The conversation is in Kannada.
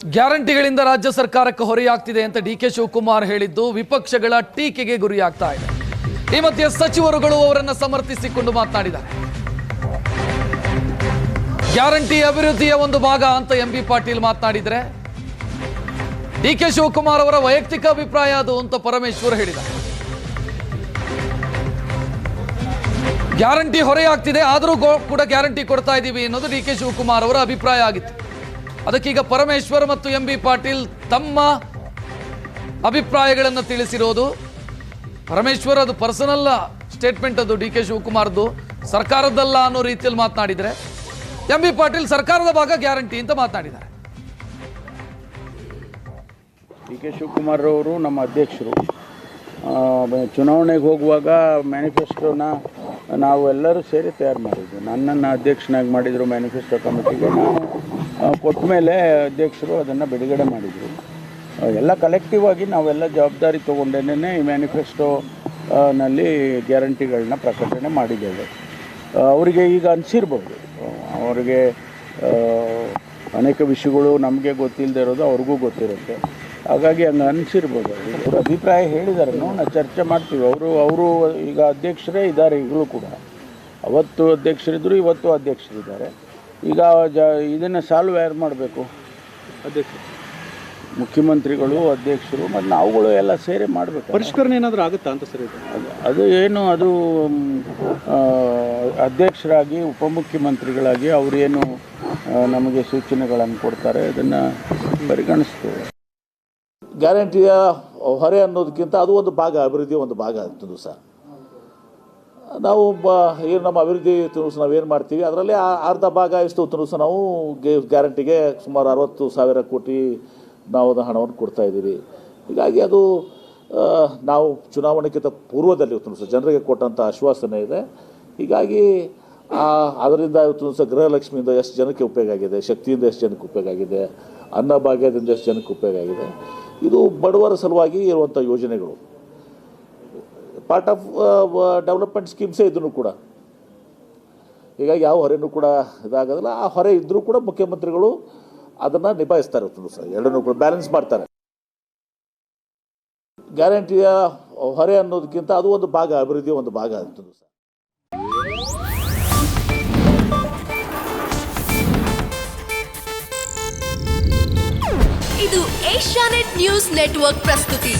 ಗ್ಯಾರಂಟಿಗಳಿಂದ ರಾಜ್ಯ ಸರ್ಕಾರಕ್ಕೆ ಹೊರೆಯಾಗ್ತಿದೆ ಅಂತ ಡಿ ಕೆ ಶಿವಕುಮಾರ್ ಹೇಳಿದ್ದು ವಿಪಕ್ಷಗಳ ಟೀಕೆಗೆ ಗುರಿಯಾಗ್ತಾ ಇದೆ. ಈ ಮಧ್ಯೆ ಸಚಿವರುಗಳು ಅವರನ್ನು ಸಮರ್ಥಿಸಿಕೊಂಡು ಮಾತನಾಡಿದ್ದಾರೆ. ಗ್ಯಾರಂಟಿ ಅಭಿವೃದ್ಧಿಯ ಒಂದು ಭಾಗ ಅಂತ ಎಂಬಿ ಪಾಟೀಲ್ ಮಾತನಾಡಿದರೆ ಡಿ ಕೆ ಶಿವಕುಮಾರ್ ಅವರ ವೈಯಕ್ತಿಕ ಅಭಿಪ್ರಾಯ ಅದು ಅಂತ ಪರಮೇಶ್ವರ್ ಹೇಳಿದ್ದಾರೆ. ಗ್ಯಾರಂಟಿ ಹೊರೆಯಾಗ್ತಿದೆ, ಆದರೂ ಕೂಡ ಗ್ಯಾರಂಟಿ ಕೊಡ್ತಾ ಇದ್ದೀವಿ ಅನ್ನೋದು ಡಿ ಕೆ ಶಿವಕುಮಾರ್ ಅವರ ಅಭಿಪ್ರಾಯ ಆಗಿತ್ತು. ಅದಕ್ಕೀಗ ಪರಮೇಶ್ವರ್ ಮತ್ತು ಎಂಬಿ ಪಾಟೀಲ್ ತಮ್ಮ ಅಭಿಪ್ರಾಯಗಳನ್ನು ತಿಳಿಸಿರೋದು. ಪರಮೇಶ್ವರ್ ಅದು ಪರ್ಸನಲ್ ಸ್ಟೇಟ್ಮೆಂಟ್, ಅದು ಡಿ ಕೆ ಶಿವಕುಮಾರ್ದು, ಸರ್ಕಾರದಲ್ಲ ಅನ್ನೋ ರೀತಿಯಲ್ಲಿ ಮಾತನಾಡಿದರೆ ಎಂಬಿ ಪಾಟೀಲ್ ಸರ್ಕಾರದ ಭಾಗ ಗ್ಯಾರಂಟಿ ಅಂತ ಮಾತನಾಡಿದ್ದಾರೆ. ಡಿ ಕೆ ಶಿವಕುಮಾರ್ ಅವರು ನಮ್ಮ ಅಧ್ಯಕ್ಷರು. ಚುನಾವಣೆಗೆ ಹೋಗುವಾಗ ಮ್ಯಾನಿಫೆಸ್ಟೋನ ನಾವೆಲ್ಲರೂ ಸೇರಿ ತಯಾರು ಮಾಡಿದ್ವಿ. ನನ್ನನ್ನು ಅಧ್ಯಕ್ಷನಾಗಿ ಮಾಡಿದರು ಮ್ಯಾನಿಫೆಸ್ಟೋ ಕಮಿಟಿಗೆ. ನಾನು ಕೊಟ್ಟ ಮೇಲೆ ಅಧ್ಯಕ್ಷರು ಅದನ್ನು ಬಿಡುಗಡೆ ಮಾಡಿದರು. ಎಲ್ಲ ಕಲೆಕ್ಟಿವ್ ಆಗಿ ನಾವೆಲ್ಲ ಜವಾಬ್ದಾರಿ ತೊಗೊಂಡೇನೆ ಈ ಮ್ಯಾನಿಫೆಸ್ಟೋನಲ್ಲಿ ಗ್ಯಾರಂಟಿಗಳನ್ನ ಪ್ರಕಟಣೆ ಮಾಡಿದ್ದೇವೆ. ಅವರಿಗೆ ಈಗ ಅನಿಸಿರ್ಬೋದು, ಅವರಿಗೆ ಅನೇಕ ವಿಷಯಗಳು ನಮಗೆ ಗೊತ್ತಿಲ್ಲದೆ ಇರೋದು ಅವ್ರಿಗೂ ಗೊತ್ತಿರುತ್ತೆ. ಹಾಗಾಗಿ ಹಂಗೆ ಅನಿಸಿರ್ಬೋದು. ಅವ್ರ ಅಭಿಪ್ರಾಯ ಹೇಳಿದ್ದಾರೆ, ನಾವು ಚರ್ಚೆ ಮಾಡ್ತೀವಿ. ಅವರು ಈಗ ಅಧ್ಯಕ್ಷರೇ ಇದ್ದಾರೆ. ಈಗಲೂ ಕೂಡ ಅವತ್ತು ಅಧ್ಯಕ್ಷರಿದ್ದರು, ಇವತ್ತು ಅಧ್ಯಕ್ಷರಿದ್ದಾರೆ. ಈಗ ಇದನ್ನು ಸಾಲ್ವ್ ಯಾರು ಮಾಡಬೇಕು? ಅಧ್ಯಕ್ಷರು, ಮುಖ್ಯಮಂತ್ರಿಗಳು, ಅಧ್ಯಕ್ಷರು ಮತ್ತು ನಾವುಗಳು ಎಲ್ಲ ಸೇರಿ ಮಾಡಬೇಕು. ಪರಿಷ್ಕರಣೆ ಏನಾದರೂ ಆಗುತ್ತಾ ಅಂತ ಸರ್? ಅದು ಏನು, ಅದು ಅಧ್ಯಕ್ಷರಾಗಿ ಉಪಮುಖ್ಯಮಂತ್ರಿಗಳಾಗಿ ಅವರೇನು ನಮಗೆ ಸೂಚನೆಗಳನ್ನು ಕೊಡ್ತಾರೆ, ಅದನ್ನು ಪರಿಗಣಿಸ್ತೇವೆ. ಗ್ಯಾರಂಟಿಯ ಹೊರೆ ಅನ್ನೋದಕ್ಕಿಂತ ಅದು ಒಂದು ಭಾಗ, ಅಭಿವೃದ್ಧಿಯ ಒಂದು ಭಾಗ ಆಗ್ತದೆ ಸರ್. ನಾವು ಏನು ನಮ್ಮ ಅಭಿವೃದ್ಧಿ ನಾವೇನು ಮಾಡ್ತೀವಿ ಅದರಲ್ಲಿ ಅರ್ಧ ಭಾಗ ಇಷ್ಟು ನಾವು ಗ್ಯಾರಂಟಿಗೆ ಸುಮಾರು 60,000 ಕೋಟಿ ನಾವು ಅದು ಹಣವನ್ನು ಕೊಡ್ತಾ ಇದ್ದೀವಿ. ಹೀಗಾಗಿ ಅದು ನಾವು ಚುನಾವಣೆಗಿಂತ ಪೂರ್ವದಲ್ಲಿ ಜನರಿಗೆ ಕೊಟ್ಟಂಥ ಆಶ್ವಾಸನೆ ಇದೆ. ಹೀಗಾಗಿ ಅದರಿಂದ ಗೃಹಲಕ್ಷ್ಮಿಯಿಂದ ಎಷ್ಟು ಜನಕ್ಕೆ ಉಪಯೋಗ ಆಗಿದೆ, ಶಕ್ತಿಯಿಂದ ಎಷ್ಟು ಜನಕ್ಕೆ ಉಪಯೋಗ ಆಗಿದೆ, ಅನ್ನಭಾಗ್ಯದಿಂದ ಎಷ್ಟು ಜನಕ್ಕೆ ಉಪಯೋಗ ಆಗಿದೆ. ಇದು ಬಡವರ ಸಲುವಾಗಿ ಇರುವಂಥ ಯೋಜನೆಗಳು, ಪಾರ್ಟ್ ಆಫ್ ಡೆವಲಪ್ಮೆಂಟ್ ಸ್ಕೀಮ್ಸೇ ಇದನ್ನು ಕೂಡ. ಹೀಗಾಗಿ ಯಾವ ಹೊರೆನೂ ಕೂಡ ಇದಾಗೋದಿಲ್ಲ. ಆ ಹೊರೆ ಇದ್ದರೂ ಕೂಡ ಮುಖ್ಯಮಂತ್ರಿಗಳು ಅದನ್ನು ನಿಭಾಯಿಸ್ತಾರೆ ಸರ್, ಎರಡನ್ನೂ ಕೂಡ ಬ್ಯಾಲೆನ್ಸ್ ಮಾಡ್ತಾರೆ. ಗ್ಯಾರಂಟಿಯ ಹೊರೆ ಅನ್ನೋದಕ್ಕಿಂತ ಅದು ಒಂದು ಭಾಗ, ಅಭಿವೃದ್ಧಿಯ ಒಂದು ಭಾಗ ಆಗ್ತದೆ ಸರ್. ಇದು ಏಷ್ಯಾನೆಟ್ ನ್ಯೂಸ್ ನೆಟ್ವರ್ಕ್ ಪ್ರಸ್ತುತಿ.